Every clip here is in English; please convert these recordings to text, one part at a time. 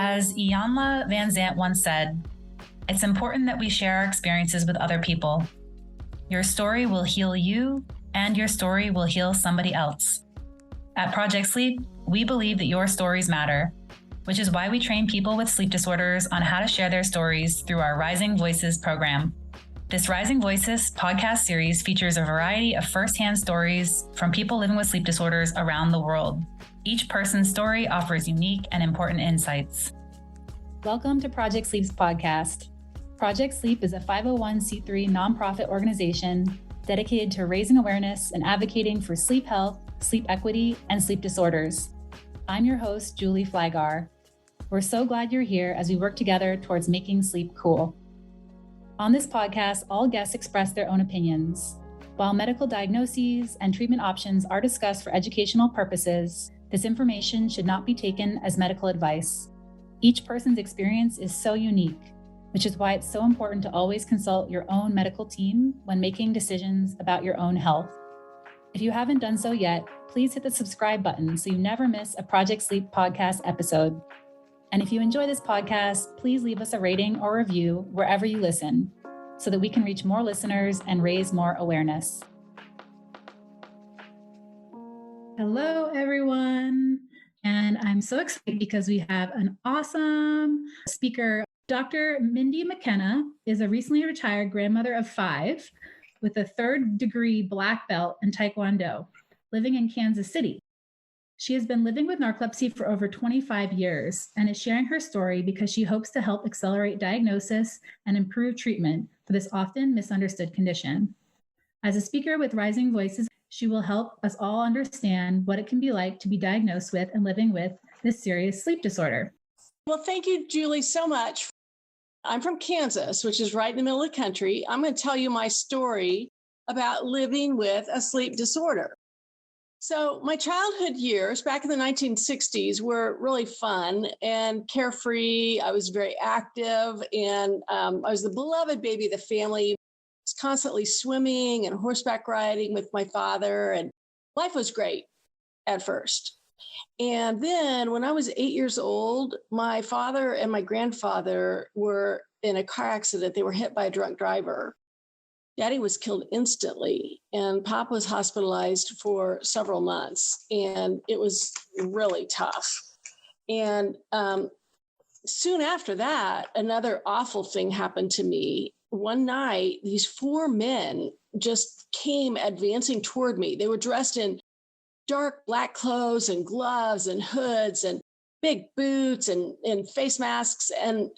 As Iyanla Van Zant once said, it's important that we share our experiences with other people. Your story will heal you, and your story will heal somebody else. At Project Sleep, we believe that your stories matter, which is why we train people with sleep disorders on how to share their stories through our Rising Voices program. This Rising Voices podcast series features a variety of firsthand stories from people living with sleep disorders around the world. Each person's story offers unique and important insights. Welcome to Project Sleep's podcast. Project Sleep is a 501c3 nonprofit organization dedicated to raising awareness and advocating for sleep health, sleep equity, and sleep disorders. I'm your host, Julie Flagar. We're so glad you're here as we work together towards making sleep cool. On this podcast, all guests express their own opinions. While medical diagnoses and treatment options are discussed for educational purposes, this information should not be taken as medical advice. Each person's experience is so unique, which is why it's so important to always consult your own medical team when making decisions about your own health. If you haven't done so yet, please hit the subscribe button so you never miss a Project Sleep podcast episode. And if you enjoy this podcast, please leave us a rating or review wherever you listen so that we can reach more listeners and raise more awareness. Hello, everyone. And I'm so excited because we have an awesome speaker. Dr. Mindi McKenna is a recently retired grandmother of 5 with a 3rd degree black belt in Tae Kwon Do, living in Kansas City. She has been living with narcolepsy for over 25 years and is sharing her story because she hopes to help accelerate diagnosis and improve treatment for this often misunderstood condition. As a speaker with Rising Voices, she will help us all understand what it can be like to be diagnosed with and living with this serious sleep disorder. Well, thank you, Julie, so much. I'm from Kansas, which is right in the middle of the country. I'm going to tell you my story about living with a sleep disorder. So my childhood years back in the 1960s were really fun and carefree. I was very active, and I was the beloved baby of the family. I was constantly swimming and horseback riding with my father, and life was great at first. And then when I was 8 years old, my father and my grandfather were in a car accident. They were hit by a drunk driver. Daddy was killed instantly, and Pop was hospitalized for several months, and it was really tough. And soon after that, another awful thing happened to me. One night, these 4 men just came advancing toward me. They were dressed in dark black clothes and gloves and hoods and big boots and face masks. And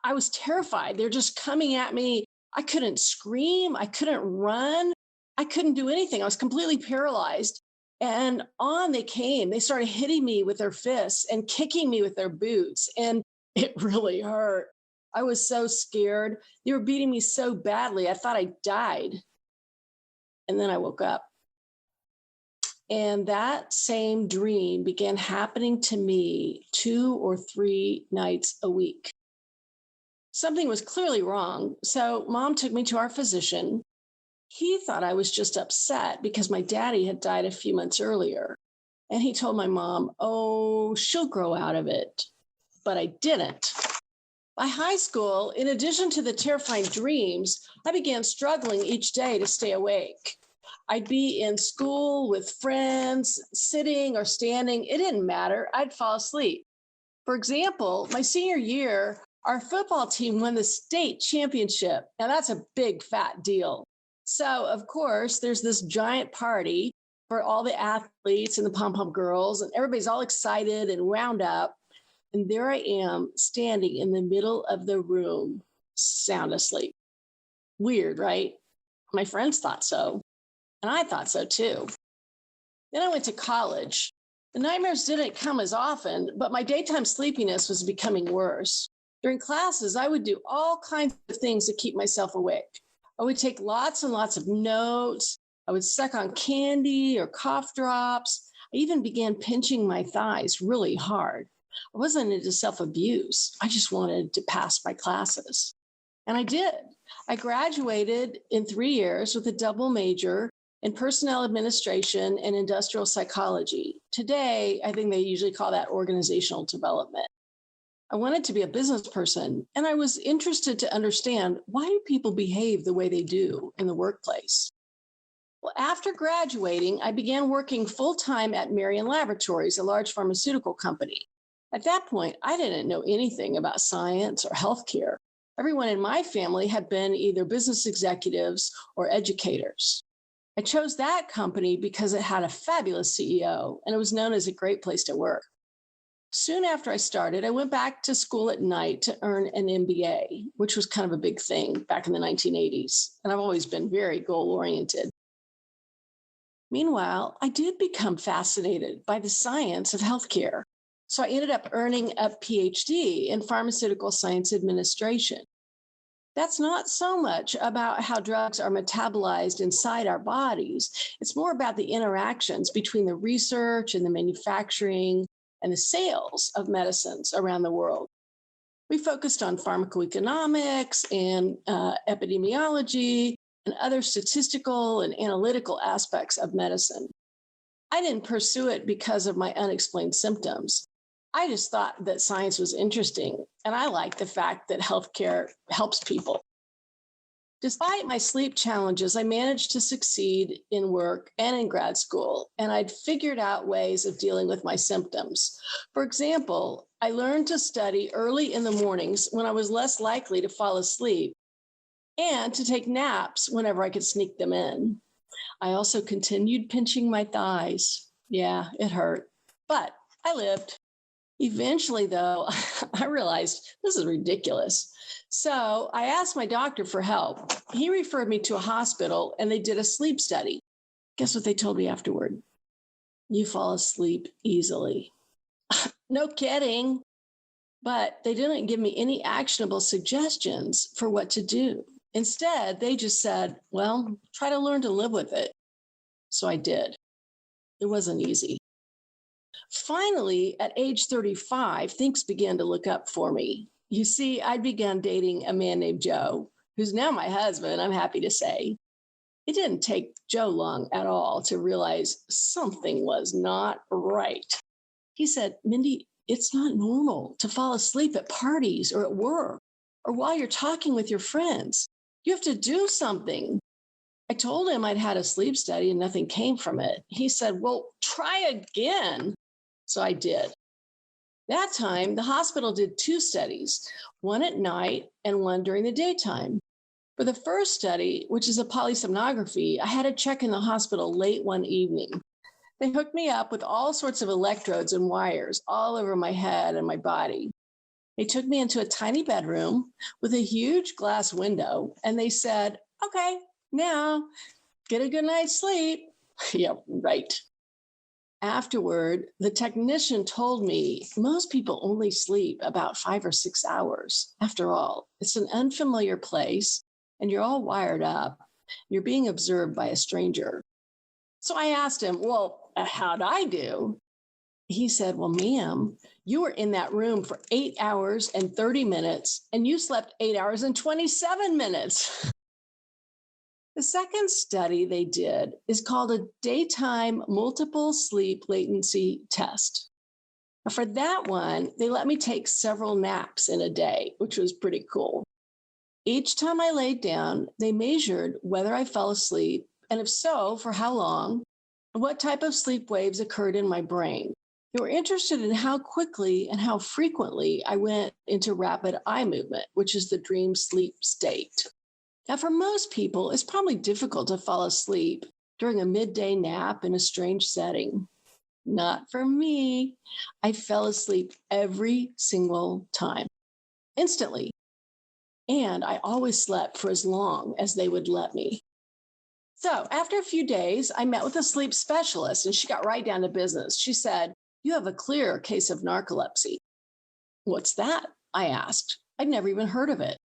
I was terrified. They're just coming at me. I couldn't scream. I couldn't run. I couldn't do anything. I was completely paralyzed. And on they came. They started hitting me with their fists and kicking me with their boots. And it really hurt. I was so scared. They were beating me so badly. I thought I died. And then I woke up. And that same dream began happening to me 2 or 3 nights a week. Something was clearly wrong. So Mom took me to our physician. He thought I was just upset because my daddy had died a few months earlier. And he told my mom, oh, she'll grow out of it. But I didn't. By high school, in addition to the terrifying dreams, I began struggling each day to stay awake. I'd be in school with friends, sitting or standing. It didn't matter. I'd fall asleep. For example, my senior year, our football team won the state championship. Now, that's a big, fat deal. So, of course, there's this giant party for all the athletes and the pom-pom girls, and everybody's all excited and wound up. And there I am, standing in the middle of the room, sound asleep. Weird, right? My friends thought so. And I thought so too. Then I went to college. The nightmares didn't come as often, but my daytime sleepiness was becoming worse. During classes, I would do all kinds of things to keep myself awake. I would take lots and lots of notes. I would suck on candy or cough drops. I even began pinching my thighs really hard. I wasn't into self-abuse. I just wanted to pass my classes. And I did. I graduated in 3 years with a double major in personnel administration and industrial psychology. Today, I think they usually call that organizational development. I wanted to be a business person, and I was interested to understand, why do people behave the way they do in the workplace? Well, after graduating, I began working full time at Marion Laboratories, a large pharmaceutical company. At that point, I didn't know anything about science or healthcare. Everyone in my family had been either business executives or educators. I chose that company because it had a fabulous CEO and it was known as a great place to work. Soon after I started, I went back to school at night to earn an MBA, which was kind of a big thing back in the 1980s. And I've always been very goal oriented. Meanwhile, I did become fascinated by the science of healthcare. So I ended up earning a PhD in pharmaceutical science administration. That's not so much about how drugs are metabolized inside our bodies. It's more about the interactions between the research and the manufacturing and the sales of medicines around the world. We focused on pharmacoeconomics and epidemiology and other statistical and analytical aspects of medicine. I didn't pursue it because of my unexplained symptoms. I just thought that science was interesting, and I liked the fact that healthcare helps people. Despite my sleep challenges, I managed to succeed in work and in grad school, and I'd figured out ways of dealing with my symptoms. For example, I learned to study early in the mornings when I was less likely to fall asleep, and to take naps whenever I could sneak them in. I also continued pinching my thighs. Yeah, it hurt, but I lived. Eventually, though, I realized this is ridiculous. So I asked my doctor for help. He referred me to a hospital and they did a sleep study. Guess what they told me afterward? You fall asleep easily. No kidding. But they didn't give me any actionable suggestions for what to do. Instead, they just said, well, try to learn to live with it. So I did. It wasn't easy. Finally, at age 35, things began to look up for me. You see, I'd begun dating a man named Joe, who's now my husband, I'm happy to say. It didn't take Joe long at all to realize something was not right. He said, Mindy, it's not normal to fall asleep at parties or at work or while you're talking with your friends. You have to do something. I told him I'd had a sleep study and nothing came from it. He said, well, try again. So I did. That time, the hospital did 2 studies, one at night and one during the daytime. For the first study, which is a polysomnography, I had to check in the hospital late one evening. They hooked me up with all sorts of electrodes and wires all over my head and my body. They took me into a tiny bedroom with a huge glass window, and they said, okay, now get a good night's sleep. Yeah, right. Afterward, the technician told me most people only sleep about 5 or 6 hours. After all, it's an unfamiliar place and you're all wired up. You're being observed by a stranger. So I asked him, well, how'd I do? He said, well, ma'am, you were in that room for 8 hours and 30 minutes and you slept 8 hours and 27 minutes. The second study they did is called a daytime multiple sleep latency test. For that one, they let me take several naps in a day, which was pretty cool. Each time I laid down, they measured whether I fell asleep, and if so, for how long, and what type of sleep waves occurred in my brain. They were interested in how quickly and how frequently I went into rapid eye movement, which is the dream sleep state. Now, for most people, it's probably difficult to fall asleep during a midday nap in a strange setting. Not for me. I fell asleep every single time, instantly. And I always slept for as long as they would let me. So after a few days, I met with a sleep specialist and she got right down to business. She said, you have a clear case of narcolepsy. What's that? I asked. I'd never even heard of it.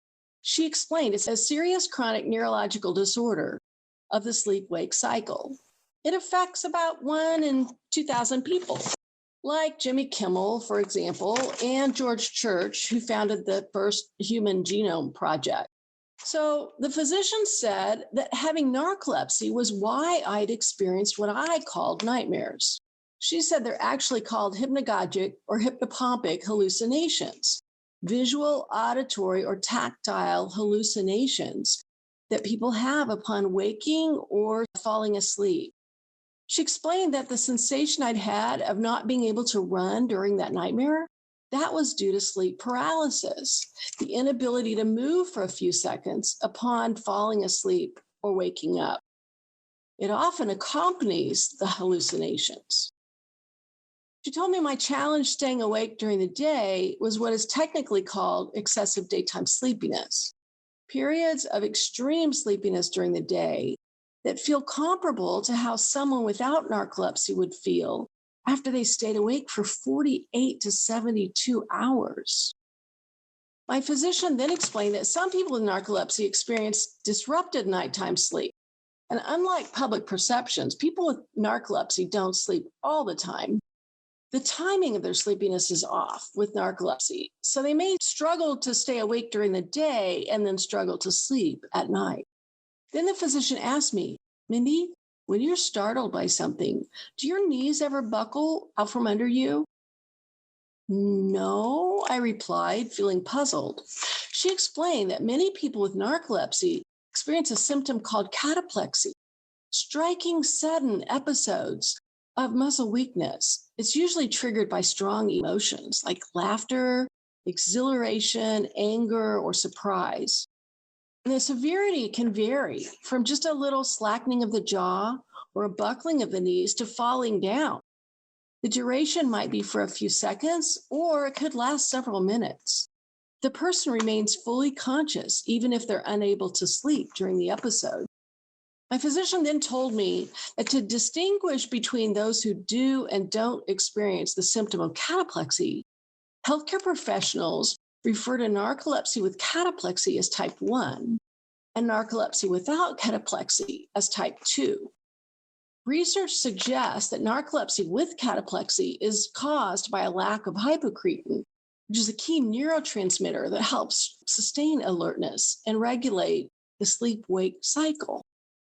She explained it's a serious chronic neurological disorder of the sleep-wake cycle. It affects about 1 in 2,000 people, like Jimmy Kimmel, for example, and George Church, who founded the first Human Genome Project. So the physician said that having narcolepsy was why I'd experienced what I called nightmares. She said they're actually called hypnagogic or hypnopompic hallucinations. visual, auditory, or tactile hallucinations that people have upon waking or falling asleep. She explained that the sensation I'd had of not being able to run during that nightmare, that was due to sleep paralysis, the inability to move for a few seconds upon falling asleep or waking up. It often accompanies the hallucinations. She told me my challenge staying awake during the day was what is technically called excessive daytime sleepiness, periods of extreme sleepiness during the day that feel comparable to how someone without narcolepsy would feel after they stayed awake for 48 to 72 hours. My physician then explained that some people with narcolepsy experience disrupted nighttime sleep. And unlike public perceptions, people with narcolepsy don't sleep all the time. The timing of their sleepiness is off with narcolepsy, so they may struggle to stay awake during the day and then struggle to sleep at night. Then the physician asked me, Mindi, when you're startled by something, do your knees ever buckle out from under you? No, I replied, feeling puzzled. She explained that many people with narcolepsy experience a symptom called cataplexy, striking sudden episodes of muscle weakness. It's usually triggered by strong emotions like laughter, exhilaration, anger, or surprise. And the severity can vary from just a little slackening of the jaw or a buckling of the knees to falling down. The duration might be for a few seconds, or it could last several minutes. The person remains fully conscious, even if they're unable to sleep during the episode. My physician then told me that to distinguish between those who do and don't experience the symptom of cataplexy, healthcare professionals refer to narcolepsy with cataplexy as type 1 and narcolepsy without cataplexy as type 2. Research suggests that narcolepsy with cataplexy is caused by a lack of hypocretin, which is a key neurotransmitter that helps sustain alertness and regulate the sleep-wake cycle.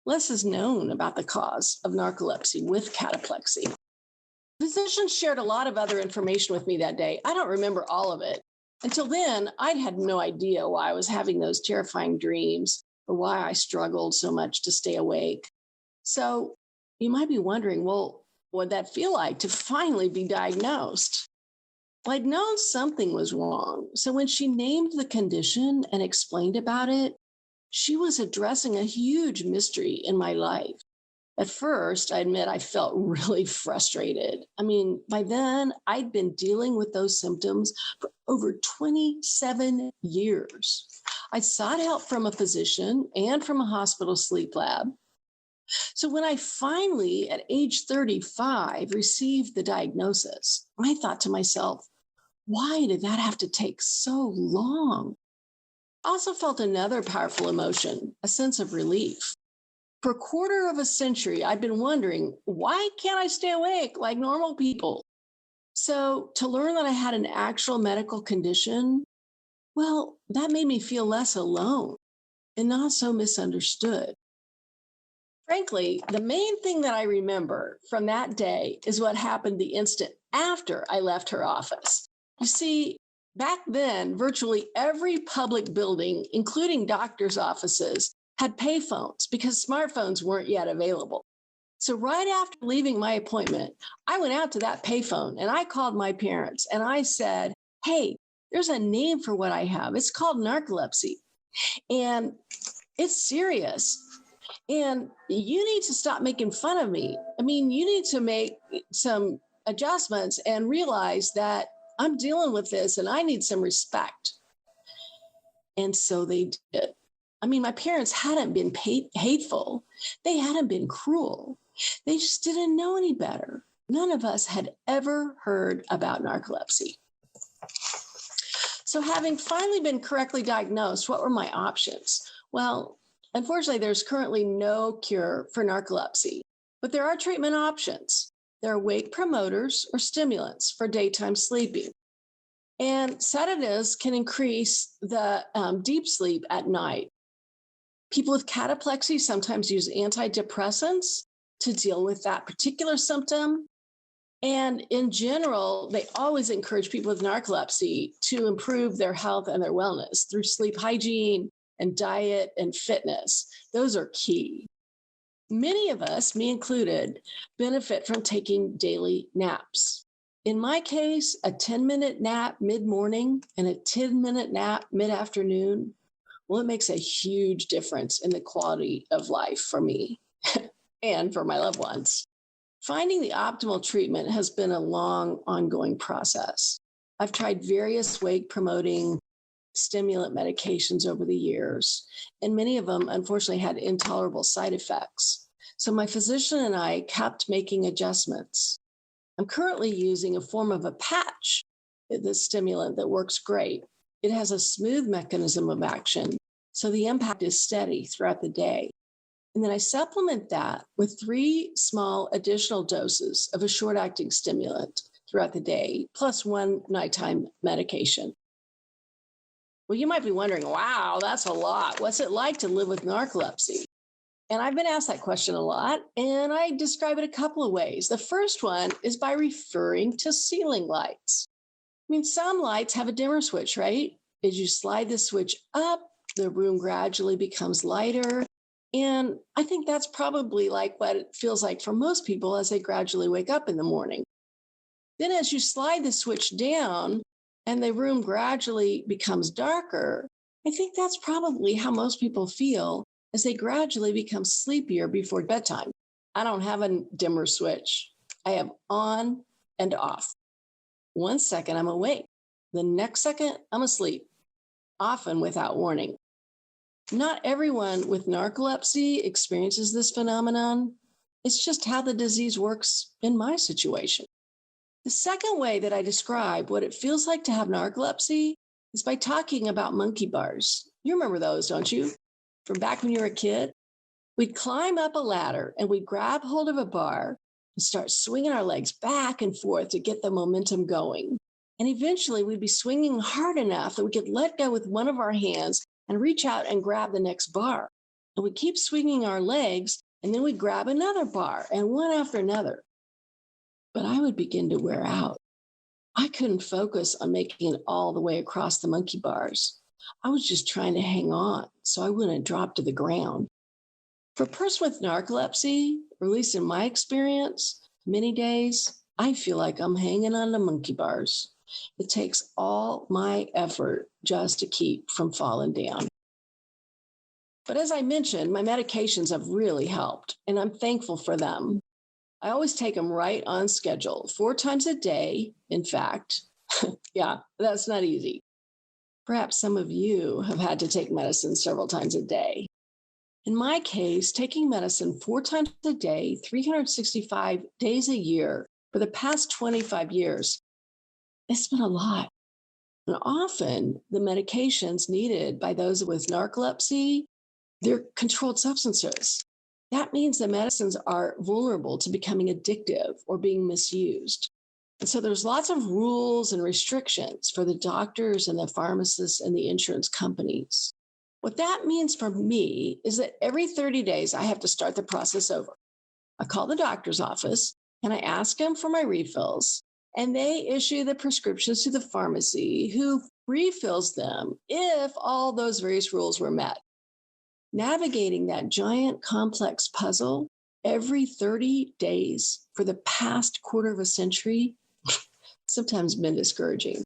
Less is known about the cause of narcolepsy with cataplexy. Physicians shared a lot of other information with me that day. I don't remember all of it. Until then, I'd had no idea why I was having those terrifying dreams or why I struggled so much to stay awake. So you might be wondering, well, what'd that feel like to finally be diagnosed? Well, I'd known something was wrong. So when she named the condition and explained about it, she was addressing a huge mystery in my life. At first, I admit I felt really frustrated. I mean, by then, I'd been dealing with those symptoms for over 27 years. I sought help from a physician and from a hospital sleep lab. So when I finally, at age 35, received the diagnosis, I thought to myself, why did that have to take so long? I also felt another powerful emotion, a sense of relief. For a quarter of a century, I'd been wondering, why can't I stay awake like normal people? So to learn that I had an actual medical condition, well, that made me feel less alone and not so misunderstood. Frankly, the main thing that I remember from that day is what happened the instant after I left her office. You see, back then, virtually every public building, including doctors' offices, had payphones because smartphones weren't yet available. So right after leaving my appointment, I went out to that payphone and I called my parents and I said, hey, there's a name for what I have. It's called narcolepsy. And it's serious. And you need to stop making fun of me. I mean, you need to make some adjustments and realize that I'm dealing with this and I need some respect. And so they did. I mean, my parents hadn't been hateful. They hadn't been cruel. They just didn't know any better. None of us had ever heard about narcolepsy. So having finally been correctly diagnosed, what were my options? Well, unfortunately, there's currently no cure for narcolepsy, but there are treatment options. There are wake promoters or stimulants for daytime sleeping. And sedatives can increase the deep sleep at night. People with cataplexy sometimes use antidepressants to deal with that particular symptom. And in general, they always encourage people with narcolepsy to improve their health and their wellness through sleep hygiene and diet and fitness. Those are key. Many of us, me included, benefit from taking daily naps. In my case, a 10-minute nap mid-morning and a 10-minute nap mid-afternoon, well, it makes a huge difference in the quality of life for me and for my loved ones. Finding the optimal treatment has been a long, ongoing process. I've tried various wake-promoting stimulant medications over the years, and many of them unfortunately had intolerable side effects. So my physician and I kept making adjustments. I'm currently using a form of a patch, this stimulant that works great. It has a smooth mechanism of action, so the impact is steady throughout the day. And then I supplement that with 3 small additional doses of a short-acting stimulant throughout the day, plus 1 nighttime medication. Well, you might be wondering, wow, that's a lot. What's it like to live with narcolepsy? And I've been asked that question a lot, and I describe it a couple of ways. The first one is by referring to ceiling lights. I mean, some lights have a dimmer switch, right? As you slide the switch up, the room gradually becomes lighter. And I think that's probably like what it feels like for most people as they gradually wake up in the morning. Then as you slide the switch down and the room gradually becomes darker, I think that's probably how most people feel as they gradually become sleepier before bedtime. I don't have a dimmer switch. I have on and off. 1 second, I'm awake. The next second, I'm asleep, often without warning. Not everyone with narcolepsy experiences this phenomenon. It's just how the disease works in my situation. The second way that I describe what it feels like to have narcolepsy is by talking about monkey bars. You remember those, don't you? From back when you were a kid? We'd climb up a ladder and we'd grab hold of a bar and start swinging our legs back and forth to get the momentum going. And eventually we'd be swinging hard enough that we could let go with one of our hands and reach out and grab the next bar. And we'd keep swinging our legs, and then we'd grab another bar, and one after another. But I would begin to wear out. I couldn't focus on making it all the way across the monkey bars. I was just trying to hang on so I wouldn't drop to the ground. For a person with narcolepsy, or at least in my experience, many days, I feel like I'm hanging on to monkey bars. It takes all my effort just to keep from falling down. But as I mentioned, my medications have really helped, and I'm thankful for them. I always take them right on schedule, 4 times a day, in fact. Yeah, that's not easy. Perhaps some of you have had to take medicine several times a day. In my case, taking medicine 4 times a day, 365 days a year for the past 25 years, it's been a lot. And often the medications needed by those with narcolepsy, they're controlled substances. That means the medicines are vulnerable to becoming addictive or being misused. And so there's lots of rules and restrictions for the doctors and the pharmacists and the insurance companies. What that means for me is that every 30 days, I have to start the process over. I call the doctor's office and I ask them for my refills, and they issue the prescriptions to the pharmacy who refills them if all those various rules were met. Navigating that giant complex puzzle every 30 days for the past quarter of a century sometimes been discouraging,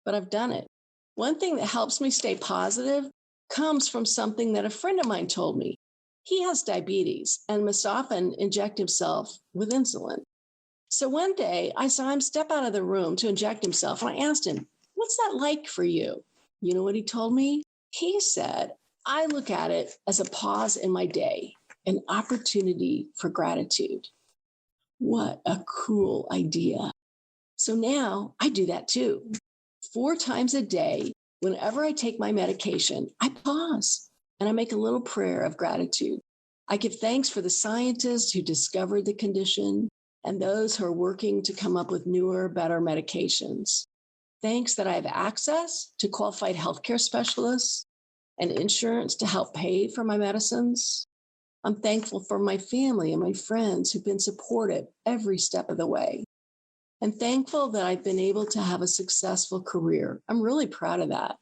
but I've done it. One thing that helps me stay positive comes from something that a friend of mine told me. He has diabetes and must often inject himself with insulin. So one day I saw him step out of the room to inject himself, and I asked him, "What's that like for you?" You know what he told me? He said, "I look at it as a pause in my day, an opportunity for gratitude." What a cool idea. So now I do that too. 4 times a day, whenever I take my medication, I pause and I make a little prayer of gratitude. I give thanks for the scientists who discovered the condition and those who are working to come up with newer, better medications. Thanks that I have access to qualified healthcare specialists and insurance to help pay for my medicines. I'm thankful for my family and my friends who've been supportive every step of the way. and thankful that I've been able to have a successful career. I'm really proud of that.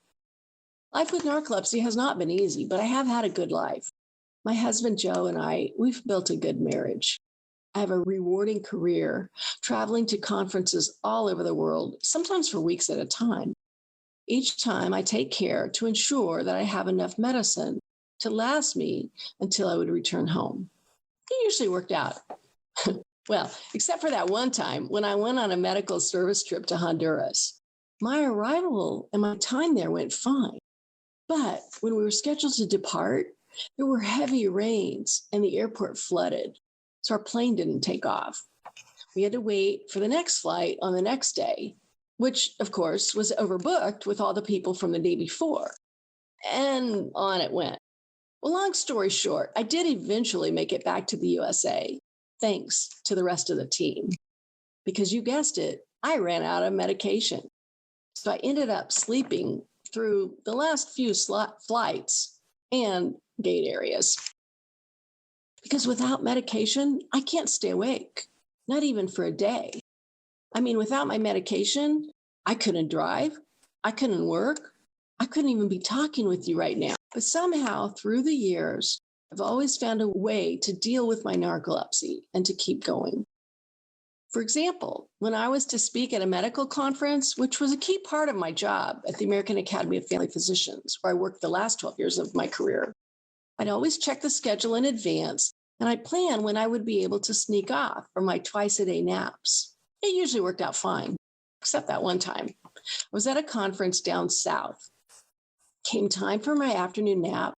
Life with narcolepsy has not been easy, but I have had a good life. My husband, Joe, and we've built a good marriage. I have a rewarding career, traveling to conferences all over the world, sometimes for weeks at a time. Each time I take care to ensure that I have enough medicine to last me until I would return home. It usually worked out. Well, except for that one time when I went on a medical service trip to Honduras. My arrival and my time there went fine. But when we were scheduled to depart, there were heavy rains and the airport flooded. So our plane didn't take off. We had to wait for the next flight on the next day, which, of course, was overbooked with all the people from the day before. And on it went. Well, long story short, I did eventually make it back to the USA, thanks to the rest of the team. Because you guessed it, I ran out of medication. So I ended up sleeping through the last few flights and gate areas. Because without medication, I can't stay awake, not even for a day. I mean, without my medication, I couldn't drive, I couldn't work, I couldn't even be talking with you right now. But somehow, through the years, I've always found a way to deal with my narcolepsy and to keep going. For example, when I was to speak at a medical conference, which was a key part of my job at the American Academy of Family Physicians, where I worked the last 12 years of my career, I'd always check the schedule in advance, and I'd plan when I would be able to sneak off for my twice-a-day naps. It usually worked out fine, except that one time. I was at a conference down south. Came time for my afternoon nap,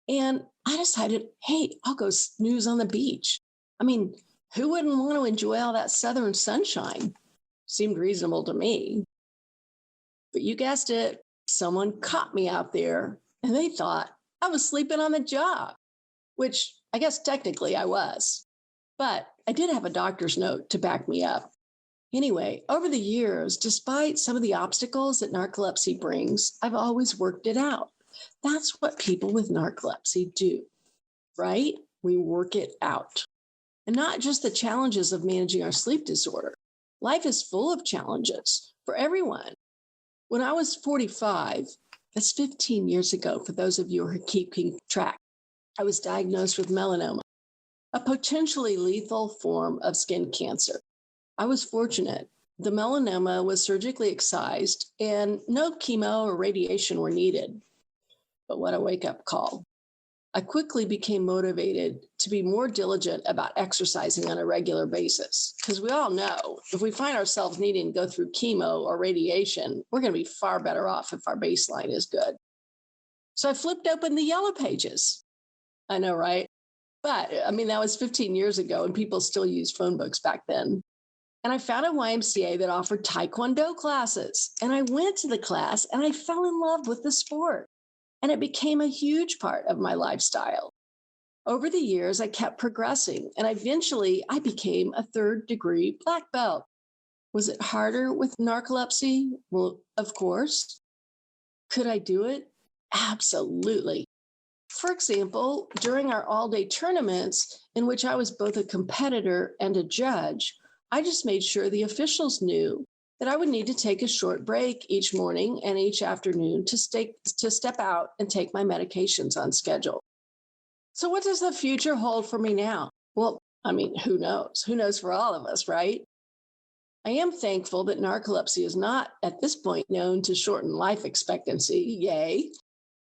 and I decided, hey, I'll go snooze on the beach. I mean, who wouldn't want to enjoy all that southern sunshine? Seemed reasonable to me. But you guessed it, someone caught me out there, and they thought I was sleeping on the job, which I guess technically I was. But I did have a doctor's note to back me up. Anyway, over the years, despite some of the obstacles that narcolepsy brings, I've always worked it out. That's what people with narcolepsy do, right? We work it out. And not just the challenges of managing our sleep disorder. Life is full of challenges for everyone. When I was 45, that's 15 years ago, for those of you who are keeping track, I was diagnosed with melanoma, a potentially lethal form of skin cancer. I was fortunate. The melanoma was surgically excised and no chemo or radiation were needed. But what a wake-up call. I quickly became motivated to be more diligent about exercising on a regular basis. Because we all know if we find ourselves needing to go through chemo or radiation, we're going to be far better off if our baseline is good. So I flipped open the yellow pages. I know, right? But I mean, that was 15 years ago and people still used phone books back then. And I found a YMCA that offered Tae Kwon Do classes. And I went to the class and I fell in love with the sport. And it became a huge part of my lifestyle. Over the years, I kept progressing, and eventually I became a third-degree black belt. Was it harder with narcolepsy? Well, of course. Could I do it? Absolutely. For example, during our all-day tournaments, in which I was both a competitor and a judge, I just made sure the officials knew that I would need to take a short break each morning and each afternoon to step out and take my medications on schedule. So what does the future hold for me now? Well, I mean, who knows? Who knows for all of us, right? I am thankful that narcolepsy is not at this point known to shorten life expectancy. Yay.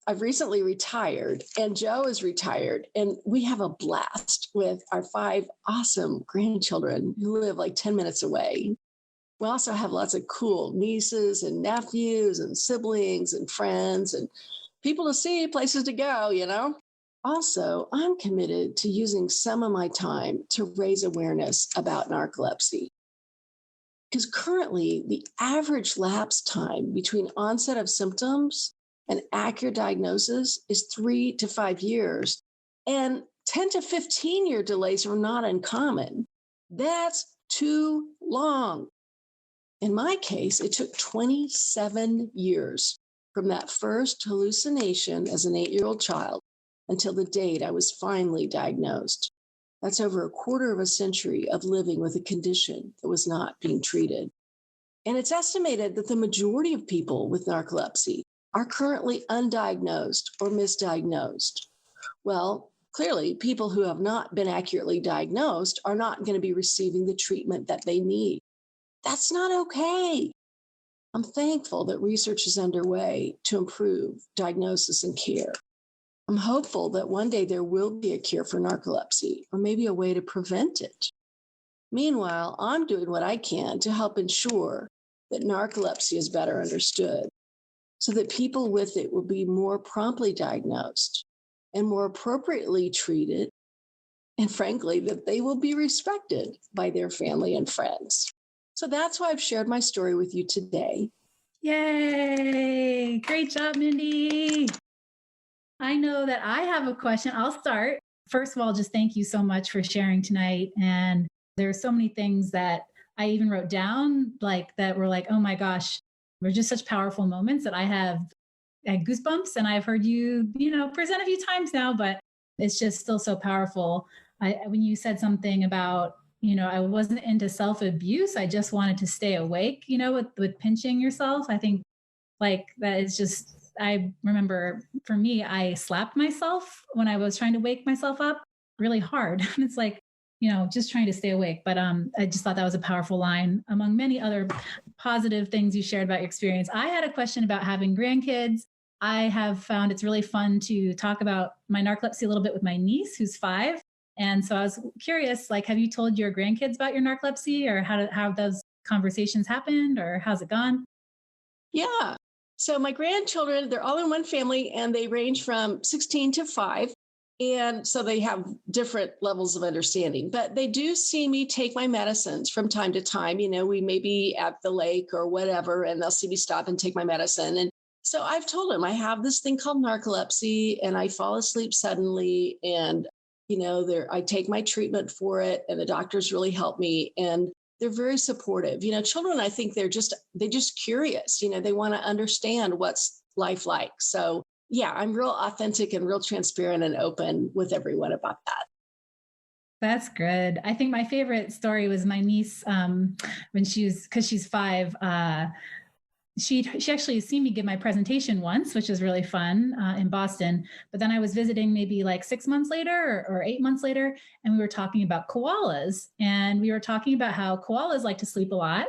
I've recently retired and Joe is retired and we have a blast with our 5 awesome grandchildren who live like 10 minutes away. We also have lots of cool nieces and nephews and siblings and friends and people to see, places to go, you know? Also, I'm committed to using some of my time to raise awareness about narcolepsy. Because currently, the average lapse time between onset of symptoms and accurate diagnosis is 3 to 5 years, and 10 to 15-year delays are not uncommon. That's too long. In my case, it took 27 years from that first hallucination as an 8-year-old child until the date I was finally diagnosed. That's over a quarter of a century of living with a condition that was not being treated. And it's estimated that the majority of people with narcolepsy are currently undiagnosed or misdiagnosed. Well, clearly, people who have not been accurately diagnosed are not going to be receiving the treatment that they need. That's not okay. I'm thankful that research is underway to improve diagnosis and care. I'm hopeful that one day there will be a cure for narcolepsy or maybe a way to prevent it. Meanwhile, I'm doing what I can to help ensure that narcolepsy is better understood so that people with it will be more promptly diagnosed and more appropriately treated, and frankly, that they will be respected by their family and friends. So that's why I've shared my story with you today. Yay! Great job, Mindy. I know that I have a question. I'll start. First of all, just thank you so much for sharing tonight. And there are so many things that I even wrote down, like that were like, oh my gosh, were just such powerful moments that I have had goosebumps. And I've heard you, present a few times now, but it's just still so powerful. When you said something about, I wasn't into self abuse, I just wanted to stay awake, with pinching yourself. I think like that is just, I remember for me, I slapped myself when I was trying to wake myself up really hard. It's like, just trying to stay awake. But I just thought that was a powerful line among many other positive things you shared about your experience. I had a question about having grandkids. I have found it's really fun to talk about my narcolepsy a little bit with my niece, who's 5. And so I was curious, like, have you told your grandkids about your narcolepsy, or how those conversations happened, or how's it gone? Yeah. So my grandchildren, they're all in one family and they range from 16 to 5. And so they have different levels of understanding, but they do see me take my medicines from time to time. We may be at the lake or whatever, and they'll see me stop and take my medicine. And so I've told them I have this thing called narcolepsy and I fall asleep suddenly. And, I take my treatment for it and the doctors really help me. And they're very supportive. Children, I think they're just curious. They want to understand what's life like. So yeah, I'm real authentic and real transparent and open with everyone about that. That's good. I think my favorite story was my niece, when because she's 5. She actually seen me give my presentation once, which was really fun, in Boston. But then I was visiting maybe like 6 months later or 8 months later, and we were talking about koalas, and we were talking about how koalas like to sleep a lot.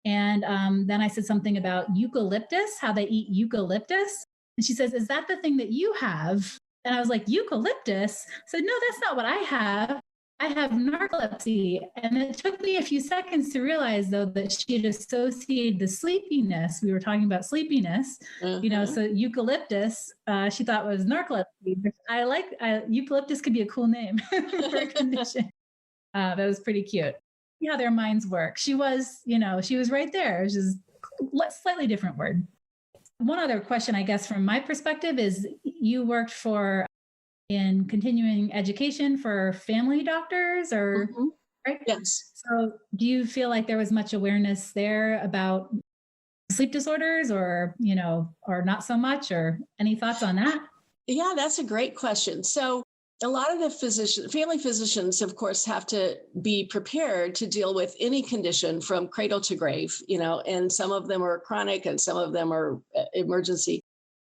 And then I said something about eucalyptus, how they eat eucalyptus. And she says, "Is that the thing that you have?" And I was like, "Eucalyptus?" I said, "No, that's not what I have. I have narcolepsy." And it took me a few seconds to realize, though, that she had associated the sleepiness. We were talking about sleepiness, Mhm. so eucalyptus, she thought was narcolepsy. Eucalyptus could be a cool name for a condition. That was pretty cute. See how their minds work. She was right there. It was just slightly different word. One other question, I guess, from my perspective is you worked in continuing education for family doctors, or Mhm. right? Yes. So do you feel like there was much awareness there about sleep disorders, or not so much, or any thoughts on that? Yeah, that's a great question. So a lot of the family physicians, of course, have to be prepared to deal with any condition from cradle to grave, and some of them are chronic and some of them are emergency.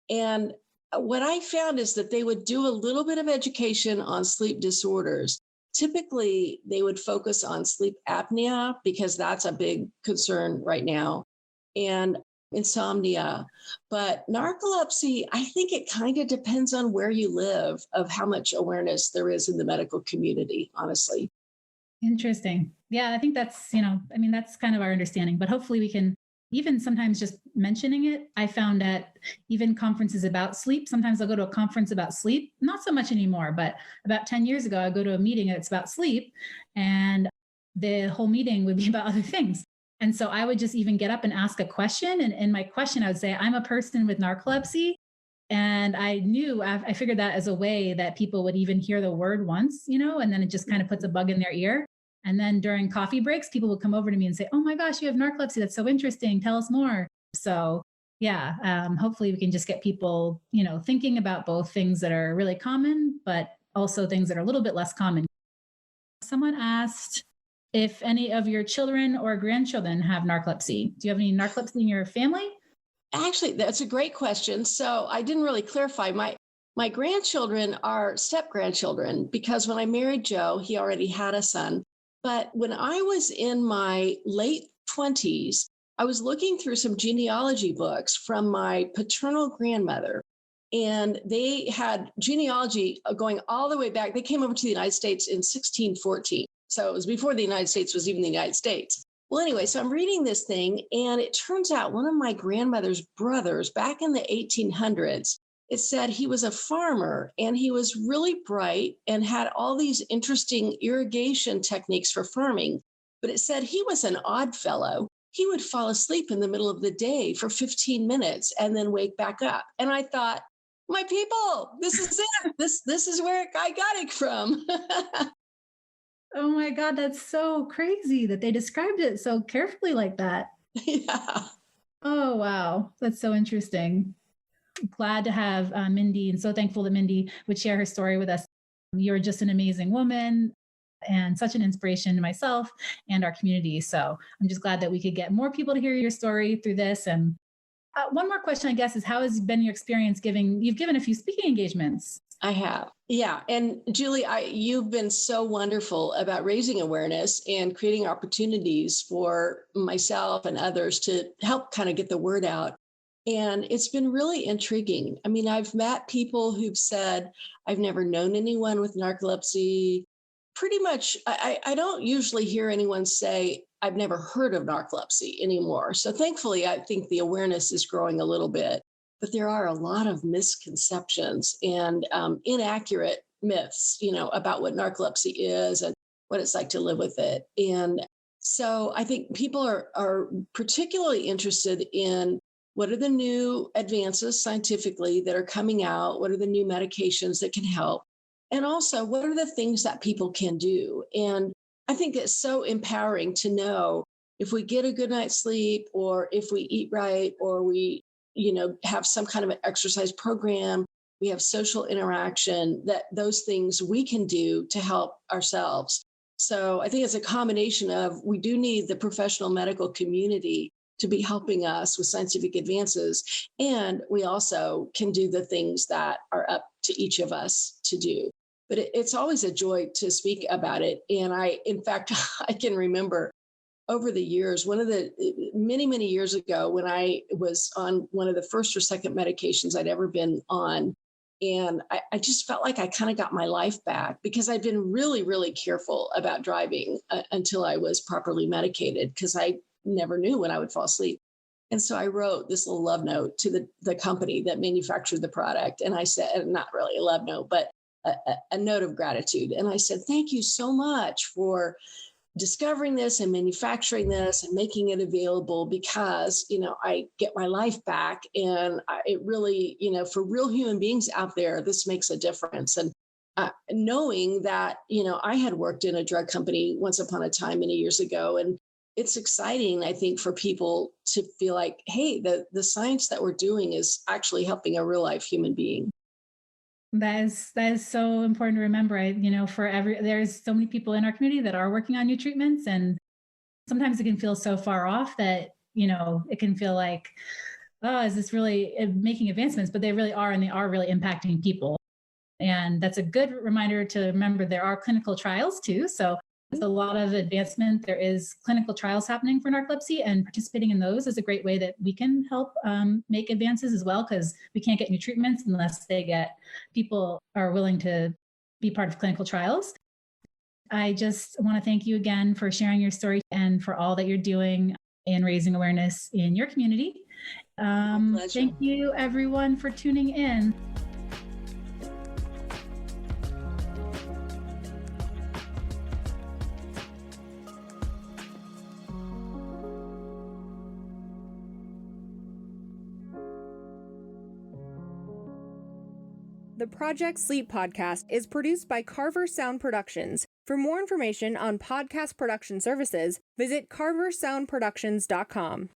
And what I found is that they would do a little bit of education on sleep disorders. Typically, they would focus on sleep apnea because that's a big concern right now, and insomnia. But narcolepsy, I think it kind of depends on where you live, of how much awareness there is in the medical community, honestly. Interesting. Yeah, I think that's kind of our understanding, but hopefully we can, even sometimes just mentioning it. I found at even conferences about sleep, sometimes I'll go to a conference about sleep, not so much anymore, but about 10 years ago, I go to a meeting that's about sleep, and the whole meeting would be about other things. And so I would just even get up and ask a question. And in my question, I would say, "I'm a person with narcolepsy." And I figured that as a way that people would even hear the word once, and then it just kind of puts a bug in their ear. And then during coffee breaks, people would come over to me and say, "Oh my gosh, you have narcolepsy. That's so interesting. Tell us more." So, yeah, hopefully we can just get people, thinking about both things that are really common, but also things that are a little bit less common. Someone asked, if any of your children or grandchildren have narcolepsy. Do you have any narcolepsy in your family? Actually, that's a great question. So I didn't really clarify. My grandchildren are step grandchildren because when I married Joe, he already had a son. But when I was in my late 20s, I was looking through some genealogy books from my paternal grandmother. And they had genealogy going all the way back. They came over to the United States in 1614. So it was before the United States was even the United States. Well, anyway, so I'm reading this thing, and it turns out one of my grandmother's brothers back in the 1800s, it said he was a farmer and he was really bright and had all these interesting irrigation techniques for farming. But it said he was an odd fellow. He would fall asleep in the middle of the day for 15 minutes and then wake back up. And I thought, my people, this is it. This is where I got it from. Oh my God, that's so crazy that they described it so carefully like that. Yeah. Oh, wow. That's so interesting. Glad to have Mindi, and so thankful that Mindi would share her story with us. You're just an amazing woman and such an inspiration to myself and our community. So I'm just glad that we could get more people to hear your story through this. And one more question, I guess, is how has been your experience giving? You've given a few speaking engagements. I have. Yeah. And Julie, you've been so wonderful about raising awareness and creating opportunities for myself and others to help kind of get the word out. And it's been really intriguing. I mean, I've met people who've said, I've never known anyone with narcolepsy. Pretty much, I don't usually hear anyone say, I've never heard of narcolepsy anymore. So thankfully, I think the awareness is growing a little bit. But there are a lot of misconceptions and inaccurate myths, about what narcolepsy is and what it's like to live with it. And so I think people are particularly interested in what are the new advances scientifically that are coming out? What are the new medications that can help? And also, what are the things that people can do? And I think it's so empowering to know if we get a good night's sleep, or if we eat right, or we have some kind of an exercise program, we have social interaction, that those things we can do to help ourselves. So I think it's a combination of, we do need the professional medical community to be helping us with scientific advances. And we also can do the things that are up to each of us to do. But it's always a joy to speak about it. And in fact, I can remember over the years, one of the many years ago, when I was on one of the first or second medications I'd ever been on, and I just felt like I kind of got my life back, because I'd been really careful about driving until I was properly medicated, because I never knew when I would fall asleep. And so I wrote this little love note to the company that manufactured the product. And I said, not really a love note, but a note of gratitude. And I said, thank you so much for discovering this and manufacturing this and making it available, because, I get my life back. And it really, for real human beings out there, this makes a difference. And knowing that, I had worked in a drug company once upon a time many years ago, and it's exciting, I think, for people to feel like, hey, the science that we're doing is actually helping a real life human being. That is so important to remember. There's so many people in our community that are working on new treatments, and sometimes it can feel so far off that, it can feel like, oh, is this really making advancements? But they really are, and they are really impacting people. And that's a good reminder to remember there are clinical trials too. So there's a lot of advancement. There is clinical trials happening for narcolepsy, and participating in those is a great way that we can help make advances as well, because we can't get new treatments unless people are willing to be part of clinical trials. I just want to thank you again for sharing your story and for all that you're doing in raising awareness in your community. Thank you, everyone, for tuning in. The Project Sleep podcast is produced by Carver Sound Productions. For more information on podcast production services, visit carversoundproductions.com.